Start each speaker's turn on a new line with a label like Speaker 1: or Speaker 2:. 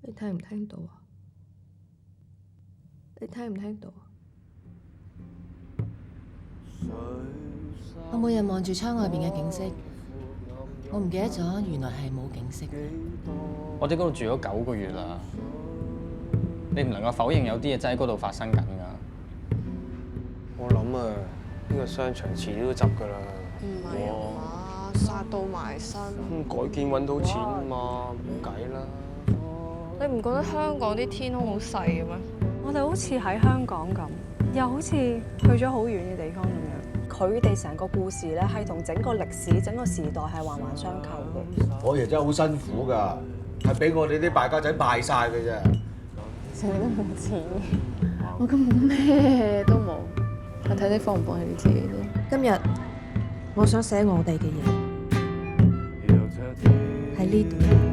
Speaker 1: 你聽唔聽到啊？你聽唔聽到啊？
Speaker 2: 我每日望住窗外邊嘅景色，我唔記得咗原來係冇景色。
Speaker 3: 我哋嗰度住咗9個月啦，你唔能夠否認有啲嘢真喺嗰度發生緊㗎。
Speaker 4: 我諗啊，呢個商場遲啲都執㗎啦。
Speaker 5: 唔係啊嘛，殺到埋身。
Speaker 4: 改建揾到錢啊嘛，冇計啦。
Speaker 5: 你唔覺得香港啲天空好細嘅咩？
Speaker 6: 我哋好似喺香港咁，又好似去咗好遠嘅地方咁樣。佢哋成個故事咧，係同整個歷史、整個時代係環環相扣嘅。
Speaker 7: 我爺真係好辛苦㗎，係俾我哋啲敗家仔敗晒嘅啫。
Speaker 1: 成日都冇錢，我根本咩都冇，我睇你放唔放棄你自己啫。
Speaker 6: 今日我想寫我哋嘅嘢喺呢度。